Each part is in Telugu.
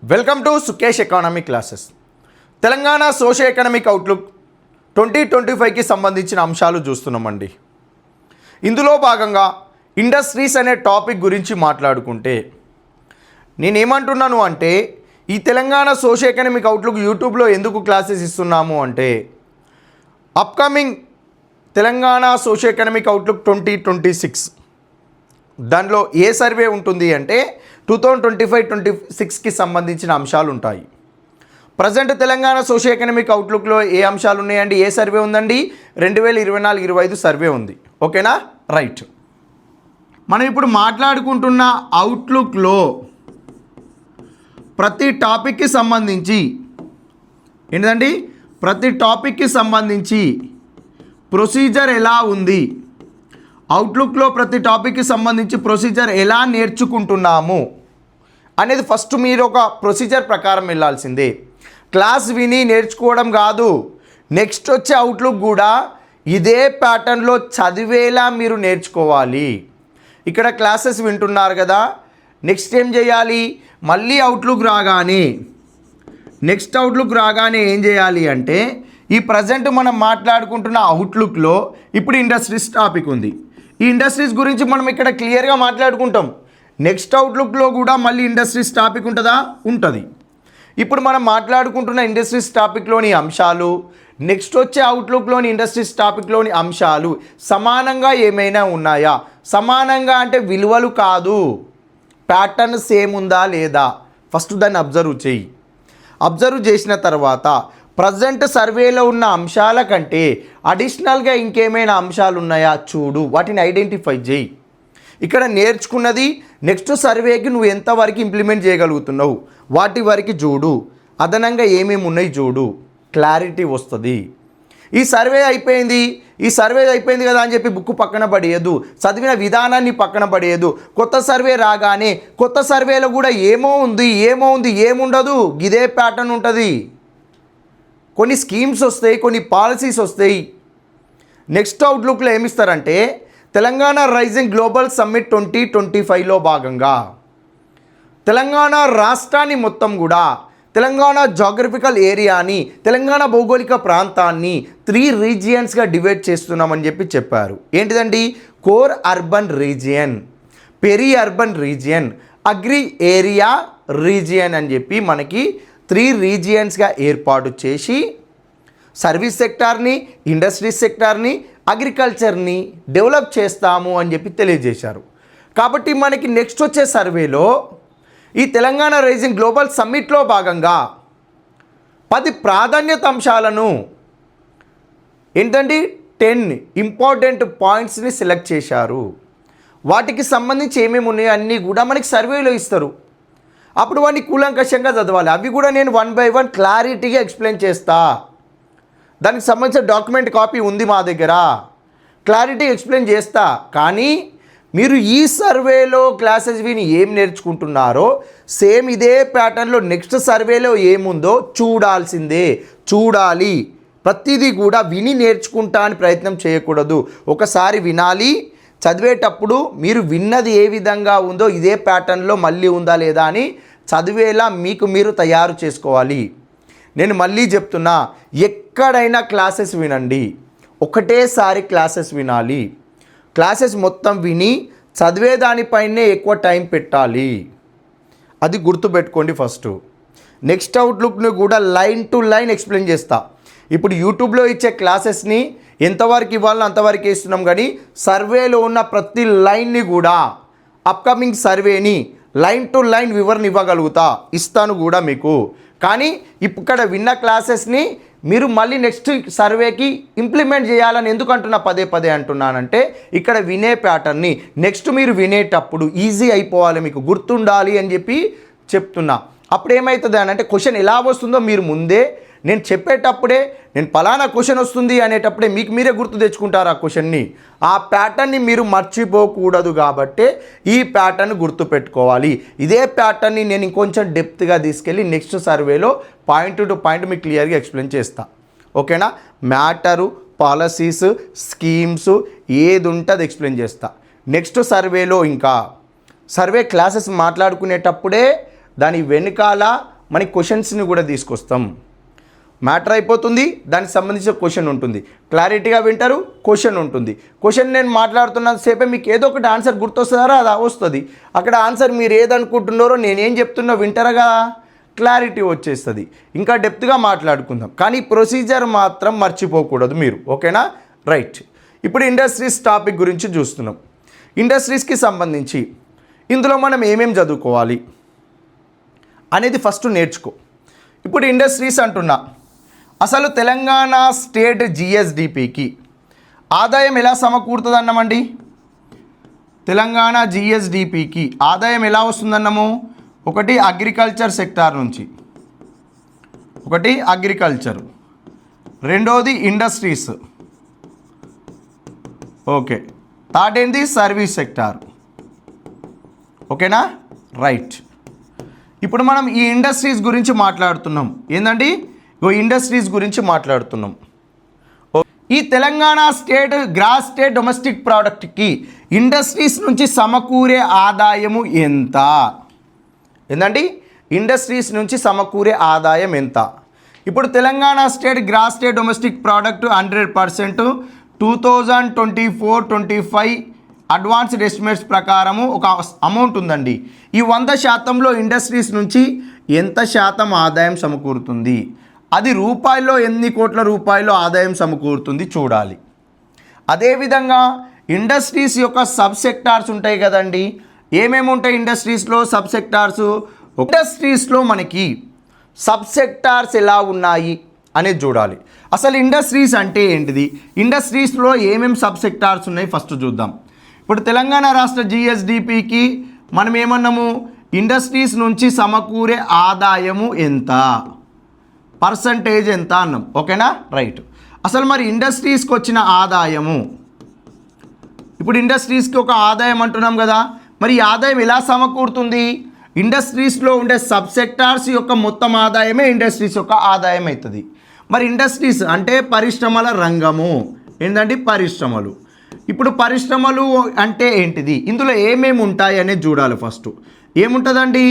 Welcome to Sukesh economy classes. Telangana social economic outlook 2025కి సంబంధించిన అంశాలు చూస్తున్నామండి. ఇందులో భాగంగా ఇండస్ట్రీస్ అనే టాపిక్ గురించి మాట్లాడుకుంటే నేనేమంటున్నాను అంటే ఈ తెలంగాణ సోషల్ ఎకనామిక్ అవుట్లుక్ యూట్యూబ్లో ఎందుకు క్లాసెస్ ఇస్తున్నాము అంటే upcoming Telangana social economic outlook 2026 దానిలో ఏ సర్వే ఉంటుంది అంటే 2025-26కి సంబంధించిన అంశాలు ఉంటాయి. ప్రజెంట్ తెలంగాణ సోషల్ ఎకనామిక్ అవుట్లుక్లో ఏ అంశాలు ఉన్నాయండి? ఏ సర్వే ఉందండి? 2024-25 సర్వే ఉంది. ఓకేనా? రైట్. మనం ఇప్పుడు మాట్లాడుకుంటున్న అవుట్లుక్లో ప్రతి టాపిక్కి సంబంధించి ఏంటండి, ప్రతి టాపిక్కి సంబంధించి ప్రొసీజర్ ఎలా ఉంది, అవుట్లుక్లో ప్రతి టాపిక్కి సంబంధించి ప్రొసీజర్ ఎలా నేర్చుకుంటున్నాము అనేది ఫస్ట్ మీరు ఒక ప్రొసీజర్ ప్రకారం వెళ్ళాల్సిందే. క్లాస్ విని నేర్చుకోవడం కాదు, నెక్స్ట్ వచ్చే అవుట్లుక్ కూడా ఇదే ప్యాటర్న్లో చదివేలా మీరు నేర్చుకోవాలి. ఇక్కడ క్లాసెస్ వింటున్నారు కదా, నెక్స్ట్ ఏం చేయాలి? మళ్ళీ అవుట్లుక్ రాగానే నెక్స్ట్ అవుట్లుక్ రాగానే ఏం చేయాలి అంటే ఈ ప్రజెంట్ మనం మాట్లాడుకుంటున్న అవుట్లుక్లో ఇప్పుడు ఇండస్ట్రీస్ టాపిక్ ఉంది. ఈ ఇండస్ట్రీస్ గురించి మనం ఇక్కడ క్లియర్గా మాట్లాడుకుంటాం. నెక్స్ట్ అవుట్లుక్లో కూడా మళ్ళీ ఇండస్ట్రీస్ టాపిక్ ఉంటుందా? ఉంటుంది. ఇప్పుడు మనం మాట్లాడుకుంటున్న ఇండస్ట్రీస్ టాపిక్లోని అంశాలు నెక్స్ట్ వచ్చే అవుట్లుక్లోని ఇండస్ట్రీస్ టాపిక్లోని అంశాలు సమానంగా ఏమైనా ఉన్నాయా? సమానంగా అంటే విలువలు కాదు, ప్యాటర్న్ సేమ్ ఉందా లేదా ఫస్ట్ దాన్ని అబ్జర్వ్ చేయి. అబ్జర్వ్ చేసిన తర్వాత ప్రజెంట్ సర్వేలో ఉన్న అంశాల కంటే అడిషనల్గా ఇంకేమైనా అంశాలు ఉన్నాయా చూడు, వాటిని ఐడెంటిఫై చేయి. ఇక్కడ నేర్చుకున్నది నెక్స్ట్ సర్వేకి నువ్వు ఎంతవరకు ఇంప్లిమెంట్ చేయగలుగుతున్నావు వాటి వరకు చూడు, అదనంగా ఏమేమి ఉన్నాయి చూడు, క్లారిటీ వస్తుంది. ఈ సర్వే అయిపోయింది కదా అని చెప్పి బుక్ పక్కన పడేయదు, చదివిన విధానాన్ని పక్కన పడేయదు. కొత్త సర్వే రాగానే కొత్త సర్వేలో కూడా ఏముండదు, ఇదే ప్యాటర్న్ ఉంటుంది. కొన్ని స్కీమ్స్ వస్తాయి, కొన్ని పాలసీస్ వస్తాయి. నెక్స్ట్ అవుట్లుక్లో ఏమిస్తారంటే తెలంగాణ రైజింగ్ గ్లోబల్ సమ్మిట్ 2025లో భాగంగా తెలంగాణ రాష్ట్రాన్ని మొత్తం కూడా, తెలంగాణ జాగ్రఫికల్ ఏరియాని, తెలంగాణ భౌగోళిక ప్రాంతాన్ని 3 రీజియన్స్గా డివైడ్ చేస్తున్నామని చెప్పారు. ఏంటిదండి? Core urban region, peri urban region, agri area region అని చెప్పి మనకి 3 రీజియన్స్గా ఏర్పాటు చేసి సర్వీస్ సెక్టార్ని, ఇండస్ట్రీస్ సెక్టార్ని, అగ్రికల్చర్ని డెవలప్ చేస్తాము అని చెప్పి తెలియజేశారు. కాబట్టి మనకి నెక్స్ట్ వచ్చే సర్వేలో ఈ తెలంగాణ రైజింగ్ గ్లోబల్ సమ్మిట్లో భాగంగా 10 ప్రాధాన్యత అంశాలను ఏంటండి 10 ఇంపార్టెంట్ పాయింట్స్ని సెలెక్ట్ చేశారు. వాటికి సంబంధించి ఏమేమి ఉన్నాయో అన్నీ కూడా మనకి సర్వేలో ఇస్తారు. అప్పుడు వాడిని కూలంకషంగా చదవాలి. అవి కూడా నేను 1 by 1 క్లారిటీగా ఎక్స్ప్లెయిన్ చేస్తా. దానికి సంబంధించిన డాక్యుమెంట్ కాపీ ఉంది మా దగ్గర, క్లారిటీ ఎక్స్ప్లెయిన్ చేస్తా. కానీ మీరు ఈ సర్వేలో క్లాసెస్ విని ఏం నేర్చుకుంటున్నారో సేమ్ ఇదే ప్యాటర్న్లో నెక్స్ట్ సర్వేలో ఏముందో చూడాలి. ప్రతిదీ కూడా విని నేర్చుకుంటా అని ప్రయత్నం చేయకూడదు. ఒకసారి వినాలి, చదివేటప్పుడు మీరు విన్నది ఏ విధంగా ఉందో ఇదే ప్యాటర్న్లో మళ్ళీ ఉందా లేదా అని చదివేలా మీకు మీరు తయారు చేసుకోవాలి. నేను మళ్ళీ చెప్తున్నా, ఎక్కడైనా క్లాసెస్ వినండి, ఒకటేసారి క్లాసెస్ వినాలి. క్లాసెస్ మొత్తం విని చదివేదానిపైనే ఎక్కువ టైం పెట్టాలి. అది గుర్తుపెట్టుకోండి ఫస్ట్. నెక్స్ట్ అవుట్లుక్ని కూడా లైన్ టు లైన్ ఎక్స్ప్లెయిన్ చేస్తా. ఇప్పుడు యూట్యూబ్లో ఇచ్చే క్లాసెస్ని ఎంతవరకు ఇవ్వాలో అంతవరకు ఇస్తున్నాం, కానీ సర్వేలో ఉన్న ప్రతి లైన్ని కూడా అప్కమింగ్ సర్వేని లైన్ టు లైన్ వివరణ ఇస్తాను కూడా మీకు. కానీ ఇక్కడ విన్న క్లాసెస్ని మీరు మళ్ళీ నెక్స్ట్ సర్వేకి ఇంప్లిమెంట్ చేయాలని ఎందుకు అంటున్నా, పదే అంటున్నానంటే ఇక్కడ వినే ప్యాటర్న్ని నెక్స్ట్ మీరు వినేటప్పుడు ఈజీ అయిపోవాలి, మీకు గుర్తుండాలి అని చెప్పి చెప్తున్నా. అప్పుడు ఏమవుతుంది అని అంటే క్వశ్చన్ ఎలా వస్తుందో మీరు ముందే నేను చెప్పేటప్పుడే నేను పలానా క్వశ్చన్ వస్తుంది అనేటప్పుడే మీకు మీరే గుర్తు తెచ్చుకుంటారు ఆ క్వశ్చన్ని. ఆ ప్యాటర్న్ని మీరు మర్చిపోకూడదు కాబట్టి ఈ ప్యాటర్న్ గుర్తుపెట్టుకోవాలి. ఇదే ప్యాటర్న్ని నేను ఇంకొంచెం డెప్త్గా తీసుకెళ్ళి నెక్స్ట్ సర్వేలో పాయింట్ టు పాయింట్ మీకు క్లియర్గా ఎక్స్ప్లెయిన్ చేస్తా. ఓకేనా? మ్యాటరు, పాలసీస్, స్కీమ్స్ ఏది ఉంటే అది ఎక్స్ప్లెయిన్ చేస్తా. నెక్స్ట్ సర్వేలో ఇంకా సర్వే క్లాసెస్ మాట్లాడుకునేటప్పుడే దాని వెనుకాల మనకి క్వశ్చన్స్ని కూడా తీసుకొస్తాం. మ్యాటర్ అయిపోతుంది, దానికి సంబంధించిన క్వశ్చన్ ఉంటుంది. క్లారిటీగా వింటారు, క్వశ్చన్ ఉంటుంది. క్వశ్చన్ నేను మాట్లాడుతున్నంత సేపే మీకు ఏదో ఒకటి ఆన్సర్ గుర్తొస్తుందా? అది వస్తుంది. అక్కడ ఆన్సర్ మీరు ఏదనుకుంటున్నారో నేనేం చెప్తున్నా వింటారుగా, క్లారిటీ వచ్చేస్తుంది. ఇంకా డెప్త్గా మాట్లాడుకుందాం, కానీ ప్రొసీజర్ మాత్రం మర్చిపోకూడదు మీరు. ఓకేనా? రైట్. ఇప్పుడు ఇండస్ట్రీస్ టాపిక్ గురించి చూస్తున్నాం. ఇండస్ట్రీస్కి సంబంధించి ఇందులో మనం ఏమేమి చదువుకోవాలి అనేది ఫస్ట్ నేర్చుకో. ఇప్పుడు ఇండస్ట్రీస్ అంటున్నా, అసలు తెలంగాణ స్టేట్ జిఎస్డిపికి ఆదాయం ఎలా సమకూరుతుంది అన్నామండి? తెలంగాణ జిఎస్డిపికి ఆదాయం ఎలా వస్తుందన్నాము? ఒకటి అగ్రికల్చర్ సెక్టార్ నుంచి, ఒకటి అగ్రికల్చర్, రెండోది ఇండస్ట్రీస్, ఓకే, థర్డ్ ఏంది సర్వీస్ సెక్టార్. ఓకేనా? రైట్. ఇప్పుడు మనం ఈ ఇండస్ట్రీస్ గురించి మాట్లాడుతున్నాం. ఏంటండి? ఇండస్ట్రీస్ గురించి మాట్లాడుతున్నాం. ఈ Telangana state gross state domestic ప్రోడక్ట్కి ఇండస్ట్రీస్ నుంచి సమకూరే ఆదాయము ఎంత? ఏంటండి? ఇండస్ట్రీస్ నుంచి సమకూరే ఆదాయం ఎంత? ఇప్పుడు Telangana state gross state domestic product 100% 2024-25 advanced estimates ప్రకారము ఒక అమౌంట్ ఉందండి. ఈ 100%లో ఇండస్ట్రీస్ నుంచి ఎంత శాతం ఆదాయం సమకూరుతుంది? అది రూపాయల్లో ఎన్ని కోట్ల రూపాయలు ఆదాయం సమకూరుతుంది చూడాలి. అదేవిధంగా ఇండస్ట్రీస్ యొక్క సబ్ సెక్టార్స్ ఉంటాయి కదండి. ఏమేమి ఉంటాయి ఇండస్ట్రీస్లో సబ్ సెక్టార్స్? ఇండస్ట్రీస్లో మనకి సబ్ సెక్టార్స్ ఎలా ఉన్నాయి అనేది చూడాలి. అసలు ఇండస్ట్రీస్ అంటే ఏంటిది, ఇండస్ట్రీస్లో ఏమేమి సబ్ సెక్టార్స్ ఉన్నాయి ఫస్ట్ చూద్దాం. ఇప్పుడు తెలంగాణ రాష్ట్ర జిఎస్డిపికి మనం ఏమన్నాము? ఇండస్ట్రీస్ నుంచి సమకూరే ఆదాయము ఎంత, పర్సంటేజ్ ఎంత అన్నాం. ఓకేనా? రైట్. అసలు మరి ఇండస్ట్రీస్కి వచ్చిన ఆదాయము, ఇప్పుడు ఇండస్ట్రీస్కి ఒక ఆదాయం అంటున్నాం కదా, మరి ఈ ఆదాయం ఎలా సమకూరుతుంది? ఇండస్ట్రీస్లో ఉండే సబ్ సెక్టార్స్ యొక్క మొత్తం ఆదాయమే ఇండస్ట్రీస్ యొక్క ఆదాయం అవుతుంది. మరి ఇండస్ట్రీస్ అంటే పరిశ్రమల రంగము. ఏంటంటే పరిశ్రమలు. ఇప్పుడు పరిశ్రమలు అంటే ఏంటిది, ఇందులో ఏమేమి ఉంటాయి అనేది చూడాలి. ఫస్ట్ ఏముంటుందండి?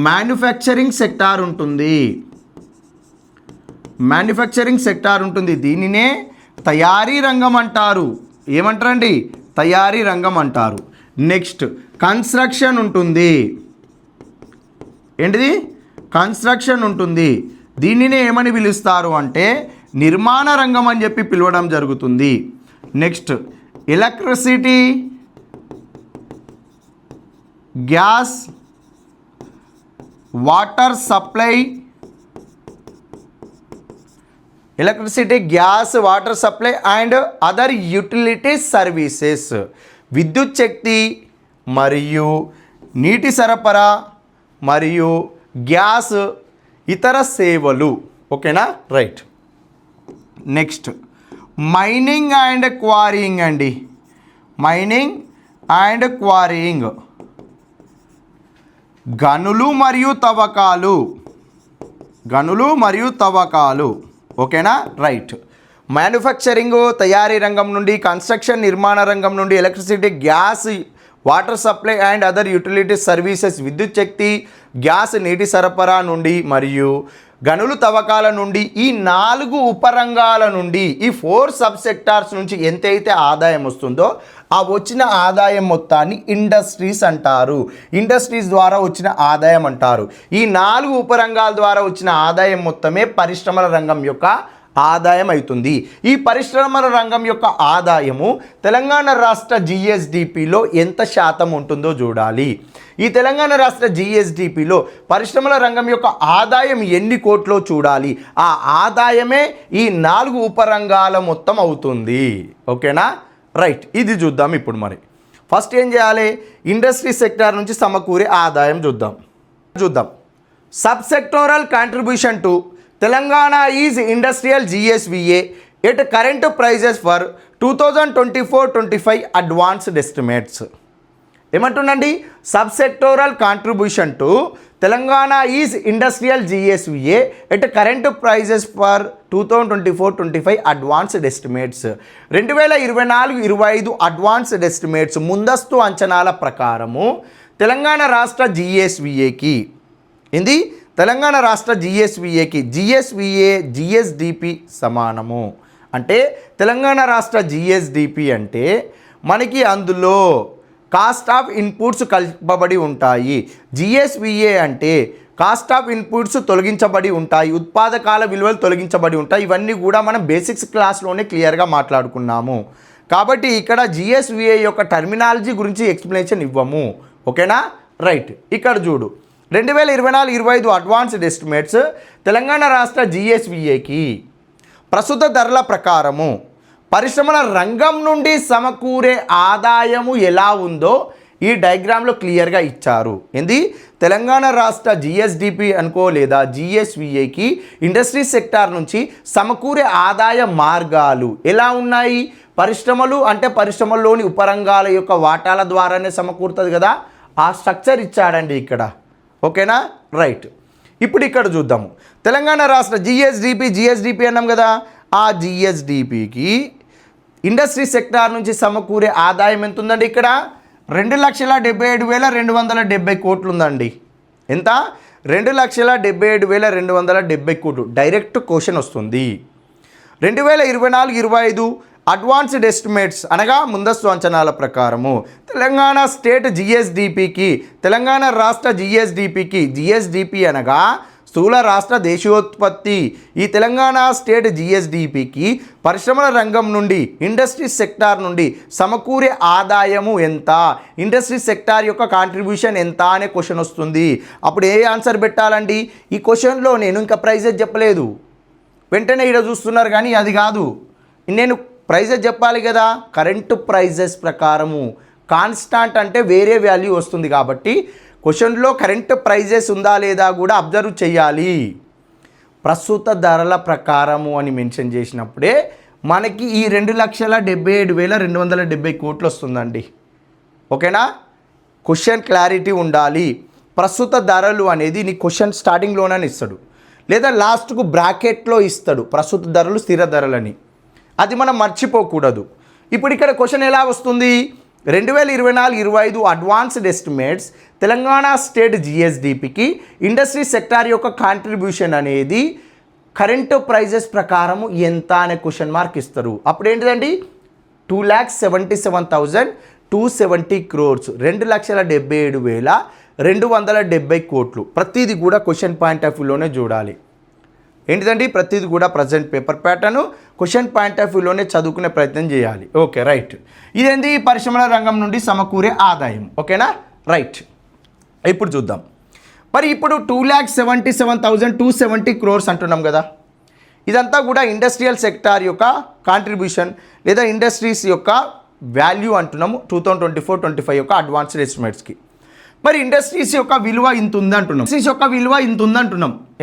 మ్యానుఫ్యాక్చరింగ్ సెక్టార్ ఉంటుంది. మ్యానుఫ్యాక్చరింగ్ సెక్టార్ ఉంటుంది. దీనినే తయారీ రంగం అంటారు. ఏమంటారండి? తయారీ రంగం అంటారు. నెక్స్ట్ కన్స్ట్రక్షన్ ఉంటుంది. ఏంటిది? కన్స్ట్రక్షన్ ఉంటుంది. దీనినే ఏమని పిలుస్తారు అంటే నిర్మాణ రంగం అని చెప్పి పిలవడం జరుగుతుంది. Next electricity, gas, water supply, electricity, gas, water supply and other utility services, విద్యుత్ శక్తి మరియు నీటి సరఫరా మరియు గ్యాస్ ఇతర సేవలు. ఓకేనా? Right. Next mining and quarrying అండి. మైనింగ్ అండ్ క్వారీయింగ్, గనులు మరియు తవ్వకాలు, గనులు మరియు తవ్వకాలు. ఓకేనా? రైట్. మ్యానుఫ్యాక్చరింగ్ తయారీ రంగం నుండి, కన్స్ట్రక్షన్ నిర్మాణ రంగం నుండి, electricity, gas, water supply and other utility services, విద్యుత్ శక్తి, గ్యాస్, నీటి సరఫరా నుండి మరియు గనులు తవ్వకాల నుండి, ఈ 4 ఉపరంగాల నుండి, ఈ 4 సబ్ సెక్టార్స్ నుంచి ఎంతైతే ఆదాయం వస్తుందో ఆ వచ్చిన ఆదాయం మొత్తాన్ని ఇండస్ట్రీస్ అంటారు. ఇండస్ట్రీస్ ద్వారా వచ్చిన ఆదాయం అంటారు. ఈ 4 ఉపరంగాల ద్వారా వచ్చిన ఆదాయం మొత్తమే పరిశ్రమల రంగం యొక్క ఆదాయం అవుతుంది. ఈ పరిశ్రమల రంగం యొక్క ఆదాయము తెలంగాణ రాష్ట్ర జిఎస్డిపిలో ఎంత శాతం ఉంటుందో చూడాలి. ఈ తెలంగాణ రాష్ట్ర జిఎస్డిపిలో పరిశ్రమల రంగం యొక్క ఆదాయం ఎన్ని కోట్లో చూడాలి. ఆ ఆదాయమే ఈ 4 ఉపరంగాల మొత్తం అవుతుంది. ఓకేనా? రైట్. ఇది చూద్దాం ఇప్పుడు. మరి ఫస్ట్ ఏం చేయాలి? ఇండస్ట్రీ సెక్టార్ నుంచి సమకూరే ఆదాయం చూద్దాం. Sub sectoral contribution to Telangana is industrial GSVA at current prices for 2024-25 advanced estimates. ఏమంటుండండి? Sub sectoral contribution to Telangana is industrial GSVA at current prices for 2024-25 advanced estimates. 2024-25 advanced estimates ముందస్తు అంచనాల ప్రకారము తెలంగాణ రాష్ట్ర జిఎస్విఏకి ఏంది తెలంగాణ రాష్ట్ర జిఎస్విఏకి జిఎస్డిపి సమానము. అంటే తెలంగాణ రాష్ట్ర జిఎస్డిపి అంటే మనకి అందులో కాస్ట్ ఆఫ్ ఇన్పుట్స్ కలపబడి ఉంటాయి. జిఎస్విఏ అంటే కాస్ట్ ఆఫ్ ఇన్పుట్స్ తొలగించబడి ఉంటాయి, ఉత్పాదకాల విలువలు తొలగించబడి ఉంటాయి. ఇవన్నీ కూడా మనం బేసిక్స్ క్లాస్లోనే క్లియర్గా మాట్లాడుకున్నాము. కాబట్టి ఇక్కడ జిఎస్విఏ యొక్క టర్మినాలజీ గురించి ఎక్స్ప్లెనేషన్ ఇవ్వము. ఓకేనా? రైట్. ఇక్కడ చూడు 2024-25 అడ్వాన్స్డ్ ఎస్టిమేట్స్ తెలంగాణ రాష్ట్ర జిఎస్విఏకి ప్రస్తుత ధరల ప్రకారము పరిశ్రమల రంగం నుండి సమకూరే ఆదాయము ఎలా ఉందో ఈ డయాగ్రామ్లో క్లియర్గా ఇచ్చారు. ఏంది తెలంగాణ రాష్ట్ర జిఎస్డిపి అనుకో లేదా జిఎస్విఏకి ఇండస్ట్రీ సెక్టార్ నుంచి సమకూరే ఆదాయ మార్గాలు ఎలా ఉన్నాయి? పరిశ్రమలు అంటే పరిశ్రమల్లోని ఉపరంగాల యొక్క వాటాల ద్వారానే సమకూరుతుంది కదా, ఆ స్ట్రక్చర్ ఇచ్చాడండి ఇక్కడ. ఓకేనా? రైట్. ఇప్పుడు ఇక్కడ చూద్దాము. తెలంగాణ రాష్ట్ర జిఎస్డిపి అన్నాం కదా, ఆ జిఎస్డిపికి ఇండస్ట్రీ సెక్టార్ నుంచి సమకూరే ఆదాయం ఎంత ఉందండి? ఇక్కడ 2,77,270 కోట్లు ఉందండి. ఎంత? 2,77,270 కోట్లు. డైరెక్ట్ క్వశ్చన్ వస్తుంది. 2024-25 అడ్వాన్స్డ్ ఎస్టిమేట్స్ అనగా ముందస్తు అంచనాల ప్రకారము తెలంగాణ స్టేట్ జిఎస్డిపికి తెలంగాణ రాష్ట్ర జిఎస్డిపి అనగా స్థూల రాష్ట్ర దేశీయోత్పత్తి. ఈ తెలంగాణ స్టేట్ జిఎస్డిపికి పరిశ్రమల రంగం నుండి ఇండస్ట్రీ సెక్టార్ నుండి సమకూరే ఆదాయము ఎంత, ఇండస్ట్రీ సెక్టార్ యొక్క కాంట్రిబ్యూషన్ ఎంత అనే క్వశ్చన్ వస్తుంది. అప్పుడు ఏ ఆన్సర్ పెట్టాలండి? ఈ క్వశ్చన్లో నేను ఇంకా ప్రైజెస్ చెప్పలేదు, వెంటనే ఇక్కడ చూస్తున్నారు కానీ అది కాదు. నేను ప్రైజెస్ చెప్పాలి కదా. కరెంటు ప్రైజెస్ ప్రకారము కాన్స్టాంట్ అంటే వేరే వాల్యూ వస్తుంది కాబట్టి క్వశ్చన్లో కరెంట్ ప్రైజెస్ ఉందా లేదా కూడా అబ్జర్వ్ చేయాలి. ప్రస్తుత ధరల ప్రకారము అని మెన్షన్ చేసినప్పుడే మనకి ఈ 2,77,270 కోట్లు వస్తుందండి. ఓకేనా? క్వశ్చన్ క్లారిటీ ఉండాలి. ప్రస్తుత ధరలు అనేది నీ క్వశ్చన్ స్టార్టింగ్లోనే ఇస్తాడు లేదా లాస్ట్కు బ్రాకెట్లో ఇస్తాడు ప్రస్తుత ధరలు స్థిర ధరలని. అది మనం మర్చిపోకూడదు. ఇప్పుడు ఇక్కడ క్వశ్చన్ ఎలా వస్తుంది? 2024-25 అడ్వాన్స్డ్ ఎస్టిమేట్స్ తెలంగాణ స్టేట్ జిఎస్డిపికి ఇండస్ట్రీ సెక్టార్ యొక్క కాంట్రిబ్యూషన్ అనేది కరెంటు ప్రైజెస్ ప్రకారము ఎంత అనే క్వశ్చన్ మార్క్ ఇస్తారు. అప్పుడు ఏంటిదండి? 2,77,270 crores, 2,77,270 కోట్లు. ప్రతిదీ కూడా క్వశ్చన్ పాయింట్ ఆఫ్ వ్యూలోనే చూడాలి. ఏంటిదండి? ప్రతిదీ కూడా present paper pattern question point of వ్యూలోనే చదువుకునే ప్రయత్నం చేయాలి. Okay, right. ఇదేంటి? పరిశ్రమల రంగం నుండి సమకూరే ఆదాయం. ఓకేనా? రైట్. ఇప్పుడు చూద్దాం. మరి ఇప్పుడు 2,77,270 crores అంటున్నాం కదా, ఇదంతా కూడా ఇండస్ట్రియల్ సెక్టార్ యొక్క కాంట్రిబ్యూషన్ లేదా ఇండస్ట్రీస్ యొక్క వాల్యూ అంటున్నాము 2024-25 యొక్క అడ్వాన్స్డ్ ఎస్టిమేట్స్కి. మరి ఇండస్ట్రీస్ యొక్క విలువ ఇంత ఉంది అంటున్నాం.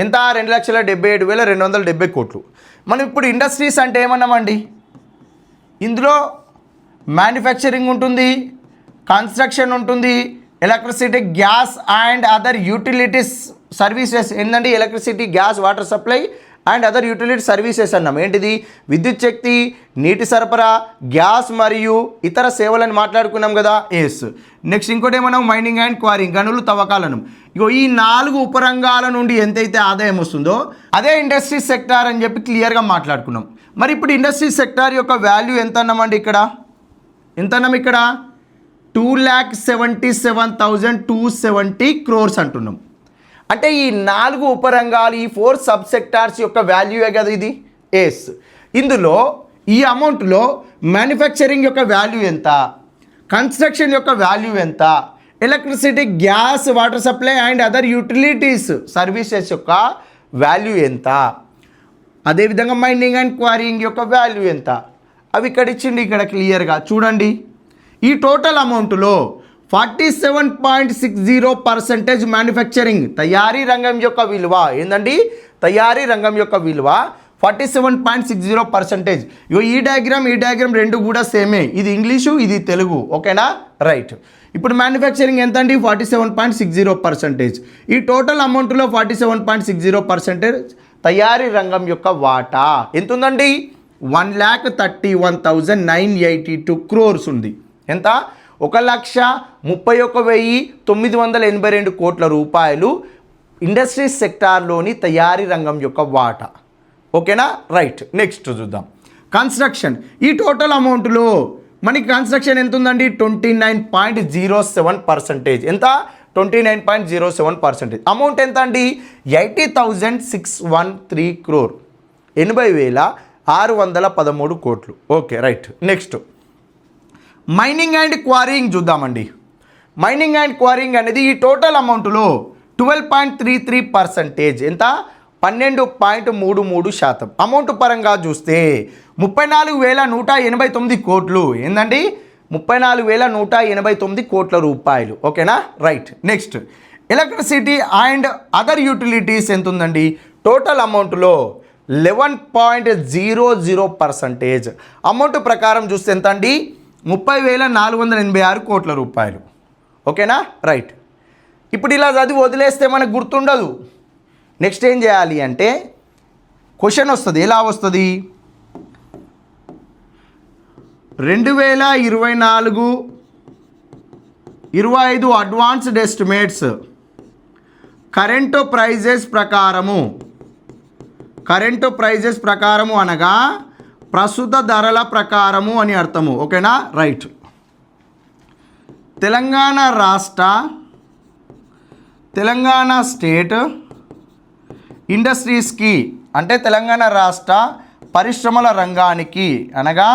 ఎంత? 2,77,270 కోట్లు. మనం ఇప్పుడు ఇండస్ట్రీస్ అంటే ఏమన్నామండి? ఇందులో మ్యానుఫ్యాక్చరింగ్ ఉంటుంది, కన్స్ట్రక్షన్ ఉంటుంది, electricity, gas and other utilities services. ఏంటంటే electricity, gas, water supply and other utility services అన్నాం. ఏంటిది? విద్యుత్ శక్తి, నీటి సరఫరా, గ్యాస్ మరియు ఇతర సేవలను మాట్లాడుకున్నాం కదా. ఎస్. నెక్స్ట్ ఇంకోటి ఏమన్నాం? మైనింగ్ అండ్ క్వారింగ్, గనులు, తవ్వకాలను. ఇగో ఈ 4 ఉపరంగాల నుండి ఎంతైతే ఆదాయం వస్తుందో అదే ఇండస్ట్రీ సెక్టార్ అని చెప్పి క్లియర్గా మాట్లాడుకున్నాం. మరి ఇప్పుడు ఇండస్ట్రీ సెక్టార్ యొక్క వాల్యూ ఎంత అన్నామండి? ఇక్కడ ఎంత అన్నాం? ఇక్కడ 2,77,270 crores అంటున్నాం. అంటే ఈ 4 ఉపరంగాలు, ఈ 4 సబ్ సెక్టార్స్ యొక్క వాల్యూయే కదా ఇది. ఎస్. ఇందులో ఈ అమౌంట్లో మ్యానుఫ్యాక్చరింగ్ యొక్క వాల్యూ ఎంత, కన్స్ట్రక్షన్ యొక్క వాల్యూ ఎంత, electricity, gas, water supply and other utilities services యొక్క వాల్యూ ఎంత, అదేవిధంగా మైనింగ్ అండ్ క్వారింగ్ యొక్క వాల్యూ ఎంత, అవి ఇక్కడ ఇచ్చిండి. ఇక్కడ క్లియర్గా చూడండి. ఈ టోటల్ అమౌంట్లో 47.60% మ్యానుఫ్యాక్చరింగ్, తయారీ రంగం యొక్క విలువ ఏందండి? తయారీ రంగం యొక్క విలువ 47.60%. ఈ డయాగ్రామ్ రెండు కూడా సేమే. ఇది ఇంగ్లీషు, ఇది తెలుగు. ఓకేనా? రైట్. ఇప్పుడు మ్యానుఫ్యాక్చరింగ్ ఎంత అండి? 47.60%. ఈ టోటల్ అమౌంట్లో 47.60% తయారీ రంగం యొక్క వాటా ఎంత ఉందండి? 1,31,982 crores ఉంది. ఎంత? 1,31,982 కోట్ల రూపాయలు ఇండస్ట్రీస్ సెక్టార్లోని తయారీ రంగం యొక్క వాటా. ఓకేనా, రైట్. నెక్స్ట్ చూద్దాం కన్స్ట్రక్షన్. ఈ టోటల్ అమౌంట్లో మనకి కన్స్ట్రక్షన్ ఎంత ఉందండి? 29.07%. ఎంత? 29.07%. అమౌంట్ ఎంత అండి? 80,613 crore, 80,613 కోట్లు. Okay, right. Next mining and quarrying చూద్దామండి. మైనింగ్ అండ్ క్వారీయింగ్ అనేది ఈ టోటల్ అమౌంట్లో 12.33%. ఎంత? 12.33%. అమౌంట్ పరంగా చూస్తే 34,189 కోట్లు. ఏందండి? 34,189 కోట్ల రూపాయలు. ఓకేనా, right. Next electricity and other utilities ఎంత ఉందండి? టోటల్ అమౌంట్లో 11.00%. అమౌంట్ ప్రకారం చూస్తే ఎంత అండి? 30,486 కోట్ల రూపాయలు. ఓకేనా, రైట్. ఇప్పుడు ఇలా చదివి వదిలేస్తే మనకు గుర్తుండదు. నెక్స్ట్ ఏం చేయాలి అంటే క్వశ్చన్ వస్తుంది. ఎలా వస్తుంది? 2024-25 అడ్వాన్స్డ్ ఎస్టిమేట్స్ కరెంట్ ప్రైజెస్ ప్రకారము అనగా ప్రస్తుత ధరల ప్రకారము అని అర్థము. ఓకేనా, రైట్. తెలంగాణ స్టేట్ ఇండస్ట్రీస్కి అంటే తెలంగాణ రాష్ట్ర పరిశ్రమల రంగానికి అనగా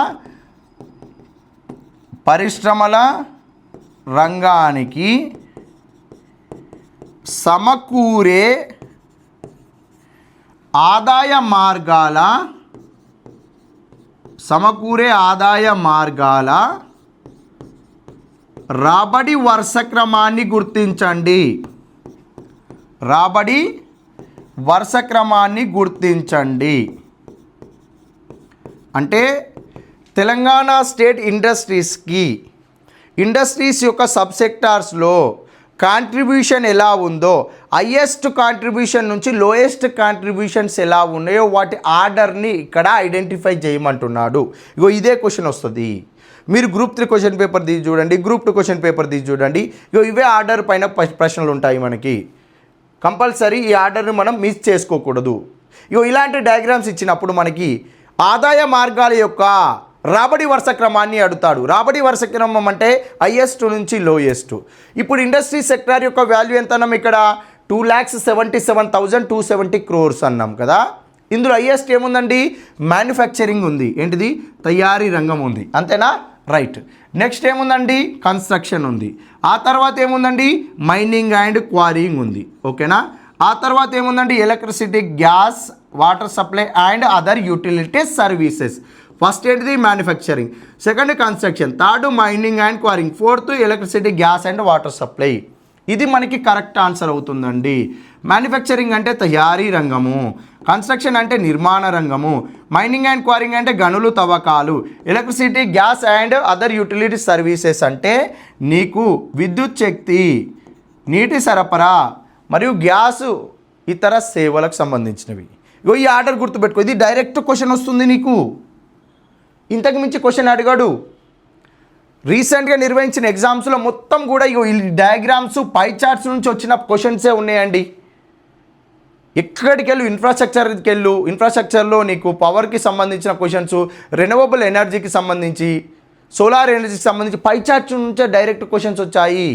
పరిశ్రమల రంగానికి సమకూరే ఆదాయ మార్గాల రాబడి వరుస క్రమాన్ని గుర్తించండి. అంటే తెలంగాణ స్టేట్ ఇండస్ట్రీస్ యొక్క సబ్సెక్టార్స్లో కాంట్రిబ్యూషన్ ఎలా ఉందో, హైయెస్ట్ కాంట్రిబ్యూషన్ నుంచి లోయెస్ట్ కాంట్రిబ్యూషన్స్ ఎలా ఉన్నాయో వాటి ఆర్డర్ని ఇక్కడ ఐడెంటిఫై చేయమంటున్నాడు. ఇగో ఇదే క్వశ్చన్ వస్తుంది. మీరు గ్రూప్ 3 క్వశ్చన్ పేపర్ తీసి చూడండి, గ్రూప్ 2 క్వశ్చన్ పేపర్ తీసి చూడండి. ఇగో ఇవే ఆర్డర్ పైన ప్రశ్నలు ఉంటాయి మనకి. కంపల్సరీ ఈ ఆర్డర్ని మనం మిస్ చేసుకోకూడదు. ఇగో ఇలాంటి డయాగ్రామ్స్ ఇచ్చినప్పుడు మనకి ఆదాయ మార్గాల యొక్క రాబడి వరుస క్రమాన్ని అడుగుతాడు. రాబడి వరుస క్రమం అంటే హైయెస్ట్ నుంచి లోయెస్ట్. ఇప్పుడు ఇండస్ట్రీ సెక్టార్ యొక్క వాల్యూ ఎంత అన్నాం? ఇక్కడ 2,77,270 crores అన్నాం కదా. ఇందులో హైయెస్ట్ ఏముందండి? మ్యానుఫ్యాక్చరింగ్ ఉంది. ఏంటిది? తయారీ రంగం ఉంది. అంతేనా, రైట్. నెక్స్ట్ ఏముందండి? కన్స్ట్రక్షన్ ఉంది. ఆ తర్వాత ఏముందండి? మైనింగ్ అండ్ క్వారీయింగ్ ఉంది. ఓకేనా. ఆ తర్వాత ఏముందండి? Electricity, gas, water supply and other utilities services. First ఏంటిది? Manufacturing. Second construction. Third mining and quarrying. Fourth electricity, gas and water supply. ఇది మనకి కరెక్ట్ ఆన్సర్ అవుతుందండి. మ్యానుఫ్యాక్చరింగ్ అంటే తయారీ రంగము, కన్స్ట్రక్షన్ అంటే నిర్మాణ రంగము, మైనింగ్ అండ్ క్వారింగ్ అంటే గనులు తవ్వకాలు, electricity, gas and other utility services అంటే నీకు విద్యుత్ శక్తి, నీటి సరఫరా మరియు గ్యాసు ఇతర సేవలకు సంబంధించినవి. ఇగో ఈ ఆర్డర్ గుర్తుపెట్టుకో. ఇది డైరెక్ట్ క్వశ్చన్ వస్తుంది నీకు. ఇంతకు మించి క్వశ్చన్ అడిగాడు. రీసెంట్గా నిర్వహించిన ఎగ్జామ్స్లో మొత్తం కూడా ఈ డయాగ్రామ్స్, పై చార్ట్స్ నుంచి వచ్చిన క్వశ్చన్సే ఉన్నాయండి. ఎక్కడికి వెళ్ళు? ఇన్ఫ్రాస్ట్రక్చర్లో నీకు పవర్కి సంబంధించిన క్వశ్చన్స్, రెన్యూవబుల్ ఎనర్జీకి సంబంధించి, సోలార్ ఎనర్జీకి సంబంధించి పై చార్ట్ నుంచే డైరెక్ట్ క్వశ్చన్స్ వచ్చాయి.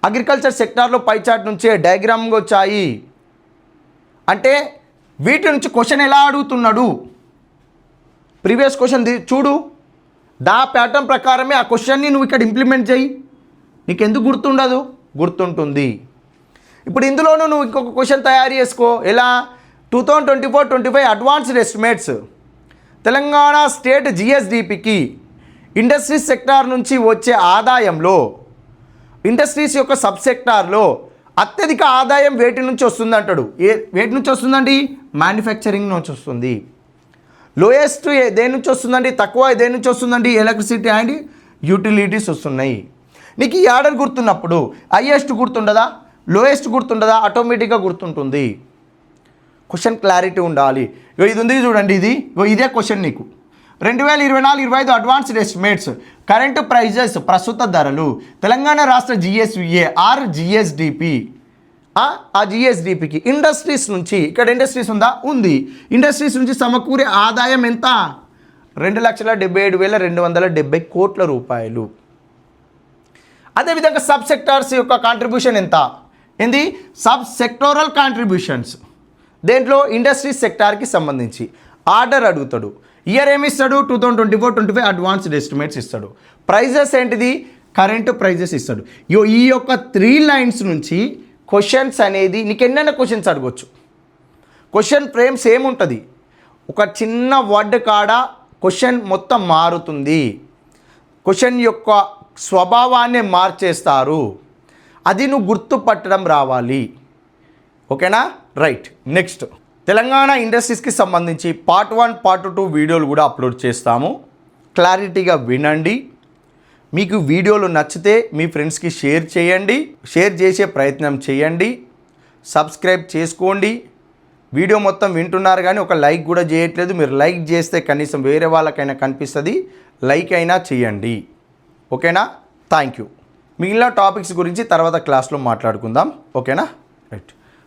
అగ్రికల్చర్ సెక్టార్లో పై చార్ట్ నుంచే డయాగ్రామ్గా వచ్చాయి. అంటే వీటి నుంచి క్వశ్చన్ ఎలా అడుగుతున్నాడు? ప్రీవియస్ క్వశ్చన్ చూడు, దా ప్యాటర్న్ ప్రకారమే ఆ క్వశ్చన్ని నువ్వు ఇక్కడ ఇంప్లిమెంట్ చేయి. నీకు ఎందుకు గుర్తుండదు? గుర్తుంటుంది. ఇప్పుడు ఇందులోనూ నువ్వు ఇంకొక క్వశ్చన్ తయారు చేసుకో. ఎలా? 2024-25 అడ్వాన్స్డ్ ఎస్టిమేట్స్ తెలంగాణ స్టేట్ జిఎస్డిపికి ఇండస్ట్రీస్ సెక్టార్ నుంచి వచ్చే ఆదాయంలో ఇండస్ట్రీస్ యొక్క సబ్సెక్టార్లో అత్యధిక ఆదాయం వేటి నుంచి వస్తుంది అంటాడు. వేటి నుంచి వస్తుందండి? మ్యానుఫ్యాక్చరింగ్ నుంచి వస్తుంది. లోయెస్ట్ దేని నుంచి వస్తుందండి? తక్కువ దేని నుంచి వస్తుందండి? ఎలక్ట్రిసిటీ అండ్ యూటిలిటీస్ వస్తున్నాయి. నీకు ఈ ఆర్డర్ గుర్తున్నప్పుడు హైయెస్ట్ గుర్తుండదా? లోయెస్ట్ గుర్తుండదా? ఆటోమేటిక్గా గుర్తుంటుంది. క్వశ్చన్ క్లారిటీ ఉండాలి. ఇది ఉంది చూడండి, ఇదే క్వశ్చన్ నీకు. 2024-25 అడ్వాన్స్డ్ ఎస్టిమేట్స్ కరెంటు ప్రైజెస్ ప్రస్తుత ధరలు తెలంగాణ రాష్ట్ర జిఎస్విఏ ఆర్ జిఎస్డిపి ఆ జిఎస్డిపికి. ఇండస్ట్రీస్ నుంచి, ఇక్కడ ఇండస్ట్రీస్ ఉందా? ఉంది. ఇండస్ట్రీస్ నుంచి సమకూరే ఆదాయం ఎంత? 2,77,270 కోట్ల రూపాయలు. అదేవిధంగా సబ్ సెక్టార్స్ యొక్క కాంట్రిబ్యూషన్ ఎంత? ఏంది? Sub sectoral contributions. దేంట్లో? ఇండస్ట్రీస్ సెక్టార్కి సంబంధించి. ఆర్డర్ అడుగుతాడు. ఇయర్ ఏమి ఇస్తాడు? 2024-25 అడ్వాన్స్డ్ ఎస్టిమేట్స్ ఇస్తాడు. ప్రైజెస్ ఏంటిది? కరెంట్ ప్రైజెస్ ఇస్తాడు. ఈ యొక్క 3 లైన్స్ నుంచి క్వశ్చన్స్ అనేది నీకు ఎన్నైనా క్వశ్చన్స్ అడగవచ్చు. క్వశ్చన్ ఫ్రేమ్ సేమ్ ఉంటుంది. ఒక చిన్న వర్డ్ కాడ క్వశ్చన్ మొత్తం మారుతుంది. క్వశ్చన్ యొక్క స్వభావాన్ని మార్చేస్తారు. అది నువ్వు గుర్తుపట్టడం రావాలి. ఓకేనా? రైట్. నెక్స్ట్, తెలంగాణ ఇండస్ట్రీస్కి సంబంధించి పార్ట్ 1, పార్ట్ 2 వీడియోలు కూడా అప్లోడ్ చేస్తాము. క్లారిటీగా వినండి. మీకు వీడియోలు నచ్చితే మీ ఫ్రెండ్స్కి షేర్ చేయండి. షేర్ చేసే ప్రయత్నం చేయండి. సబ్స్క్రైబ్ చేసుకోండి. వీడియో మొత్తం వింటున్నారు కానీ ఒక లైక్ కూడా చేయట్లేదు. మీరు లైక్ చేస్తే కనీసం వేరే వాళ్ళకైనా కనిపిస్తుంది. లైక్ అయినా చేయండి. ఓకేనా? Thank you. మిగిలిన టాపిక్స్ గురించి తర్వాత క్లాస్లో మాట్లాడుకుందాం. ఓకేనా? రైట్.